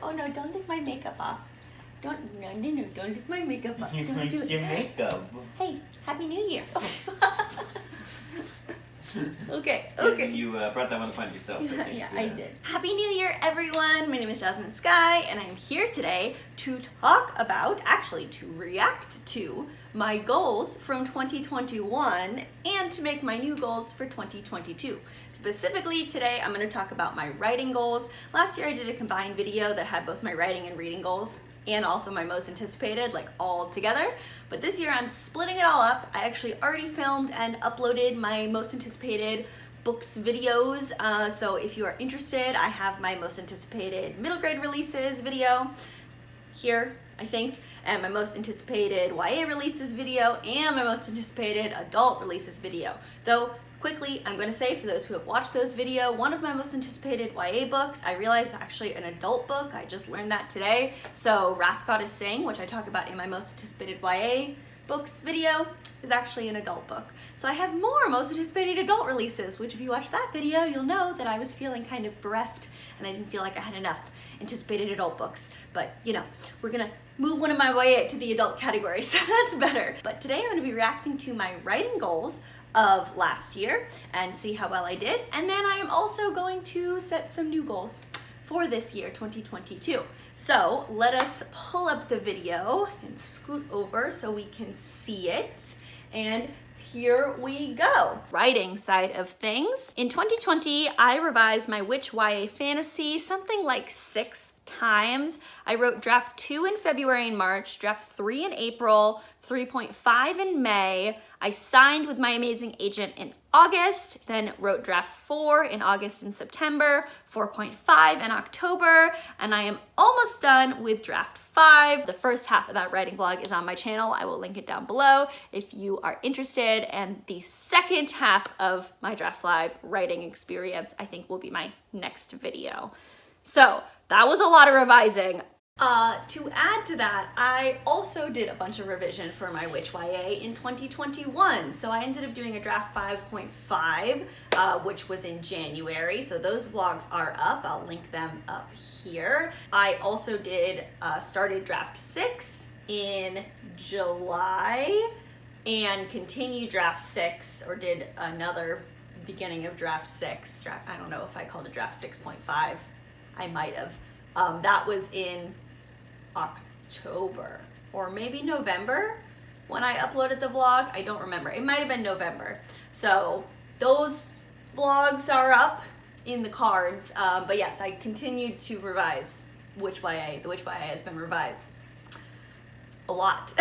Oh no, don't lick my makeup off. No, don't lick my makeup off. Don't do it. Your makeup. Hey, Happy New Year. Okay. You brought that one upon yourself. Yeah, I did. Happy New Year, everyone. My name is Jasmine Sky, and I'm here today to talk about, actually to react to, my goals from 2021 and to make my new goals for 2022. Specifically, today I'm going to talk about my writing goals. Last year I did a combined video that had both my writing and reading goals and also my most anticipated, like all together. But this year I'm splitting it all up. I actually already filmed and uploaded my most anticipated books videos. So if you are interested, I have my most anticipated middle grade releases video here, I think, and my most anticipated YA releases video, and my most anticipated adult releases video. Though, quickly, I'm going to say, for those who have watched those video, one of my most anticipated YA books, I realized is actually an adult book. I just learned that today. So Wrath Goddess Sing, which I talk about in my most anticipated YA books video, is actually an adult book. So I have more most anticipated adult releases, which if you watch that video, you'll know that I was feeling kind of bereft and I didn't feel like I had enough anticipated adult books. But you know, we're gonna move one of my YA to the adult category, so that's better. But today I'm gonna be reacting to my writing goals of last year and see how well I did. And then I am also going to set some new goals for this year, 2022. So let us pull up the video and scoot over so we can see it. And here we go. Writing side of things. In 2020, I revised my Witch YA fantasy something like 6 times. I wrote draft 2 in February and March, draft 3 in April, 3.5 in May. I signed with my amazing agent in August, then wrote draft 4 in August and September, 4.5 in October, and I am almost done with draft 5. The first half of that writing blog is on my channel. I will link it down below if you are interested. And the second half of my draft 5 writing experience, I think, will be my next video. So that was a lot of revising. To add to that, I also did a bunch of revision for my Witch YA in 2021. So I ended up doing a draft 5.5, which was in January. So those vlogs are up. I'll link them up here. I also did started draft 6 in July and continued draft 6, or did another beginning of draft 6. I don't know if I called it draft 6.5. I might have. That was in October or maybe November when I uploaded the vlog. I don't remember. It might have been November. So those vlogs are up in the cards. But yes, I continued to revise Witch YA. The Witch YA has been revised a lot.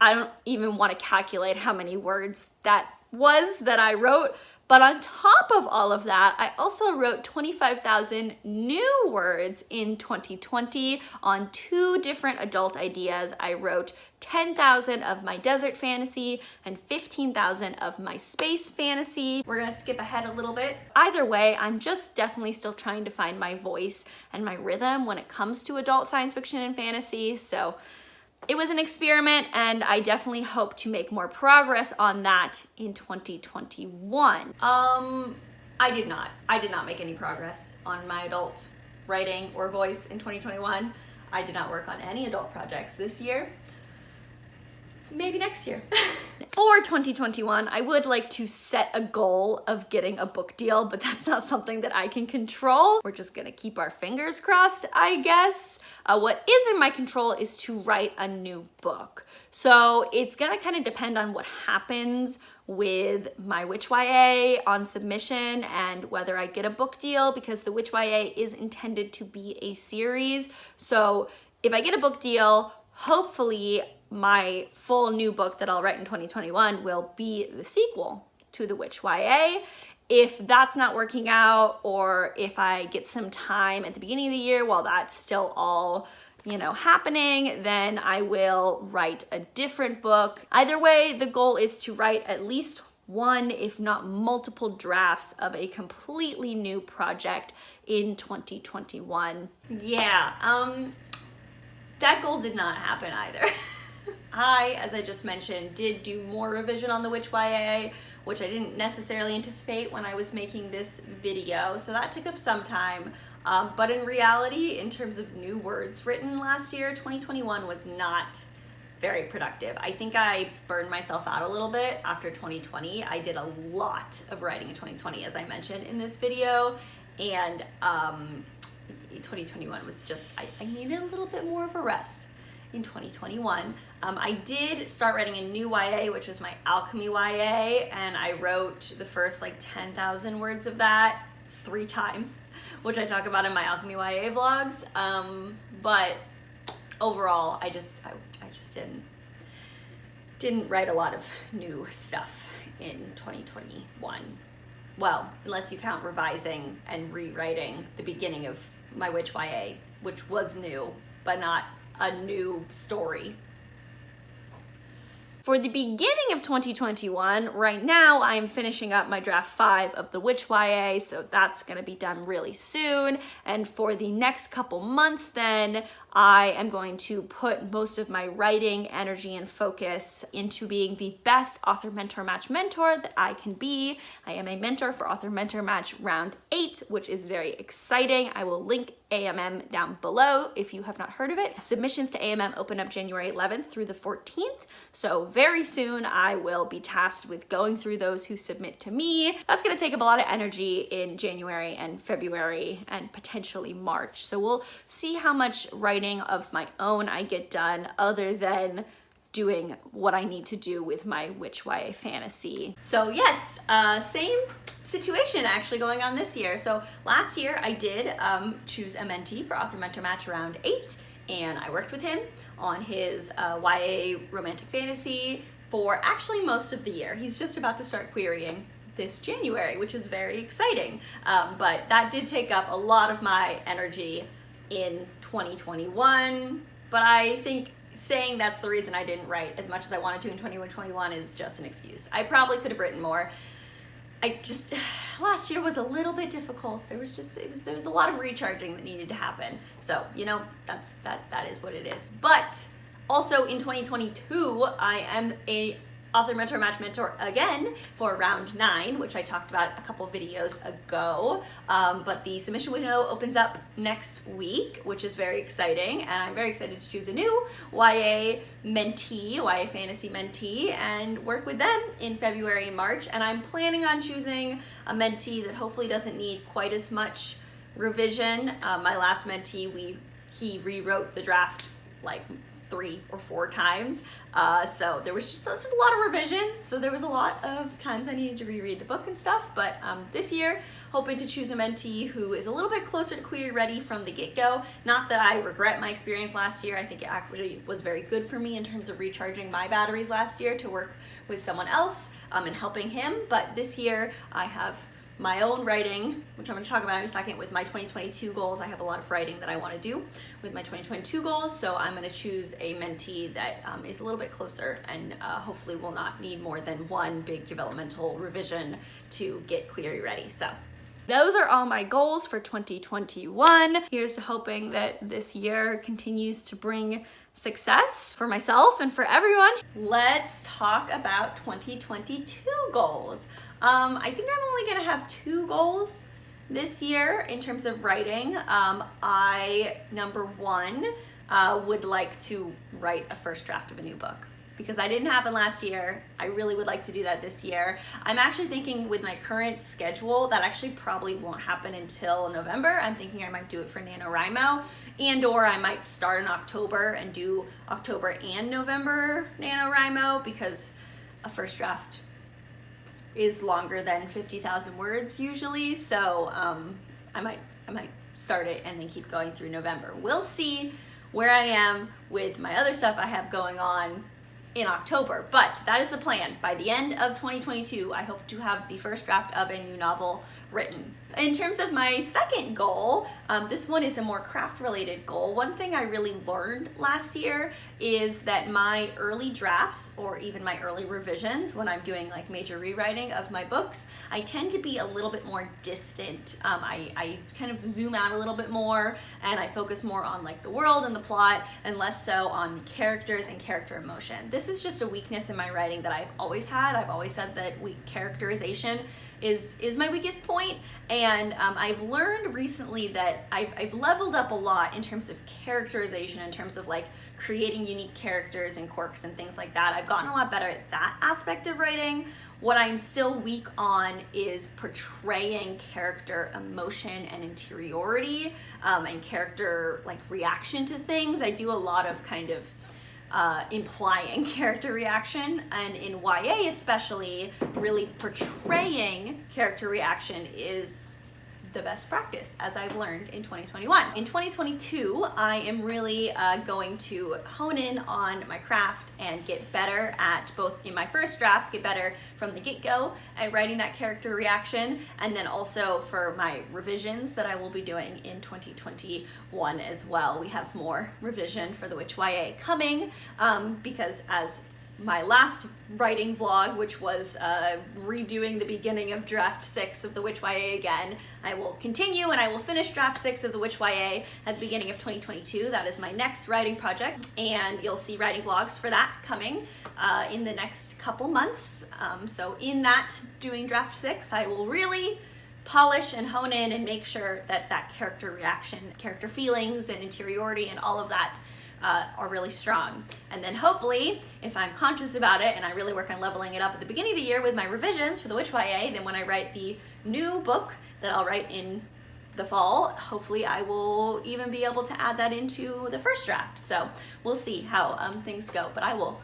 I don't even want to calculate how many words that was that I wrote. But on top of all of that, I also wrote 25,000 new words in 2020 on 2 different adult ideas. I wrote 10,000 of my desert fantasy and 15,000 of my space fantasy. We're gonna skip ahead a little bit. Either way, I'm just definitely still trying to find my voice and my rhythm when it comes to adult science fiction and fantasy. So it was an experiment, and I definitely hope to make more progress on that in 2021. I did not make any progress on my adult writing or voice in 2021. I did not work on any adult projects this year. Maybe next year. For 2021, I would like to set a goal of getting a book deal, but that's not something that I can control. We're just gonna keep our fingers crossed, I guess. What is in my control is to write a new book. So it's gonna kind of depend on what happens with my Witch YA on submission and whether I get a book deal, because the Witch YA is intended to be a series. So if I get a book deal, hopefully my full new book that I'll write in 2021 will be the sequel to the Witch YA. If that's not working out, or if I get some time at the beginning of the year while that's still all, you know, happening, then I will write a different book. Either way, the goal is to write at least one, if not multiple drafts of a completely new project in 2021. Yeah, that goal did not happen either. I, as I just mentioned, did do more revision on the Witch YA, which I didn't necessarily anticipate when I was making this video, so that took up some time. But in reality, in terms of new words written last year, 2021 was not very productive. I think I burned myself out a little bit after 2020. I did a lot of writing in 2020, as I mentioned in this video, and 2021 was just, I needed a little bit more of a rest in 2021. I did start writing a new YA, which was my Alchemy YA, and I wrote the first like 10,000 words of that 3 times, which I talk about in my Alchemy YA vlogs. But overall, I just didn't write a lot of new stuff in 2021. Well, unless you count revising and rewriting the beginning of my Witch YA, which was new, but not a new story. For the beginning of 2021, right now I'm finishing up my draft 5 of the Witch YA, so that's gonna be done really soon. And for the next couple months then, I am going to put most of my writing, energy, and focus into being the best Author Mentor Match mentor that I can be. I am a mentor for Author Mentor Match Round 8, which is very exciting. I will link AMM down below if you have not heard of it. Submissions to AMM open up January 11th through the 14th, so very soon I will be tasked with going through those who submit to me. That's gonna take up a lot of energy in January and February and potentially March, so we'll see how much writing of my own I get done other than doing what I need to do with my Witch YA fantasy. So yes, same situation actually going on this year. So last year I did choose a mentee for Author Mentor Match Round 8, and I worked with him on his YA romantic fantasy for actually most of the year. He's just about to start querying this January, which is very exciting. But that did take up a lot of my energy in 2021, but I think saying that's the reason I didn't write as much as I wanted to in 2021 is just an excuse. I probably could have written more. Last year was a little bit difficult. There was a lot of recharging that needed to happen. So, you know, that is what it is. But also in 2022, I am a Author Mentor Match mentor again for round 9, which I talked about a couple videos ago. But the submission window opens up next week, which is very exciting, and I'm very excited to choose a new YA mentee, YA fantasy mentee, and work with them in February and March. And I'm planning on choosing a mentee that hopefully doesn't need quite as much revision. My last mentee, he rewrote the draft like 3 or 4 times, so there was just a lot of revision, so there was a lot of times I needed to reread the book and stuff. But this year, hoping to choose a mentee who is a little bit closer to query ready from the get-go. Not that I regret my experience last year. I think it actually was very good for me in terms of recharging my batteries last year to work with someone else and helping him. But this year I have my own writing, which I'm going to talk about in a second, with my 2022 goals. I have a lot of writing that I want to do with my 2022 goals, so I'm going to choose a mentee that is a little bit closer and hopefully will not need more than one big developmental revision to get query ready. So those are all my goals for 2021. Here's to hoping that this year continues to bring success for myself and for everyone. Let's talk about 2022 goals. I think I'm only gonna have 2 goals this year in terms of writing. Number 1, would like to write a first draft of a new book, because that didn't happen last year. I really would like to do that this year. I'm actually thinking with my current schedule that actually probably won't happen until November. I'm thinking I might do it for NaNoWriMo, or I might start in October and do October and November NaNoWriMo, because a first draft is longer than 50,000 words usually. So I might start it and then keep going through November. We'll see where I am with my other stuff I have going on in October, but that is the plan. By the end of 2022, I hope to have the first draft of a new novel written. In terms of my second goal, this one is a more craft-related goal. One thing I really learned last year is that my early drafts, or even my early revisions, when I'm doing like major rewriting of my books, I tend to be a little bit more distant. I kind of zoom out a little bit more, and I focus more on like the world and the plot, and less so on the characters and character emotion. This is just a weakness in my writing that I've always had. I've always said that characterization is my weakest point. point, and I've learned recently that I've leveled up a lot in terms of characterization, in terms of like creating unique characters and quirks and things like that. I've gotten a lot better at that aspect of writing. What I'm still weak on is portraying character emotion and interiority, and character like reaction to things. I do a lot of kind of implying character reaction, and in YA especially, really portraying character reaction is the best practice, as I've learned in 2021. In 2022, I am really going to hone in on my craft and get better at both in my first drafts, get better from the get-go at writing that character reaction, and then also for my revisions that I will be doing in 2021 as well. We have more revision for the Witch YA coming, because as my last writing vlog, which was redoing the beginning of draft 6 of the Witch YA again, I will continue and I will finish draft 6 of the Witch YA at the beginning of 2022. That is my next writing project, and you'll see writing vlogs for that coming in the next couple months. So in that, doing draft 6, I will really polish and hone in and make sure that that character reaction, character feelings and interiority and all of that are really strong. And then hopefully, if I'm conscious about it and I really work on leveling it up at the beginning of the year with my revisions for the Witch YA, then when I write the new book that I'll write in the fall, hopefully I will even be able to add that into the first draft. So we'll see how things go, but I will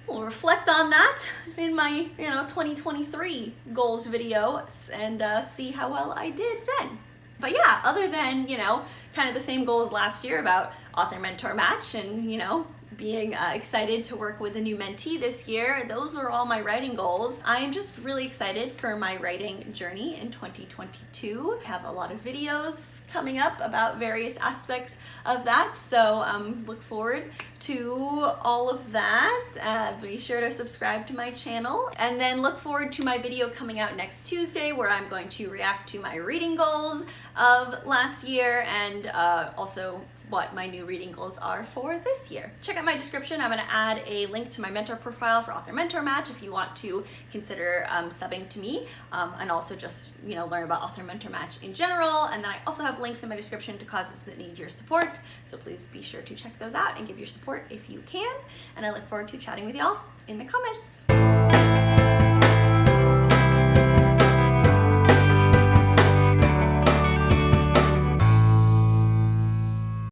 reflect on that in my 2023 goals video and see how well I did then. But yeah, other than, kind of the same goal as last year about author-mentor match and, being excited to work with a new mentee this year, those were all my writing goals. I am just really excited for my writing journey in 2022. I have a lot of videos coming up about various aspects of that, so look forward to all of that. Be sure to subscribe to my channel, and then look forward to my video coming out next Tuesday where I'm going to react to my reading goals of last year and also what my new reading goals are for this year. Check out my description. I'm going to add a link to my mentor profile for Author Mentor Match if you want to consider subbing to me, and also just learn about Author Mentor Match in general. And then I also have links in my description to causes that need your support, so please be sure to check those out and give your support if you can. And I look forward to chatting with y'all in the comments.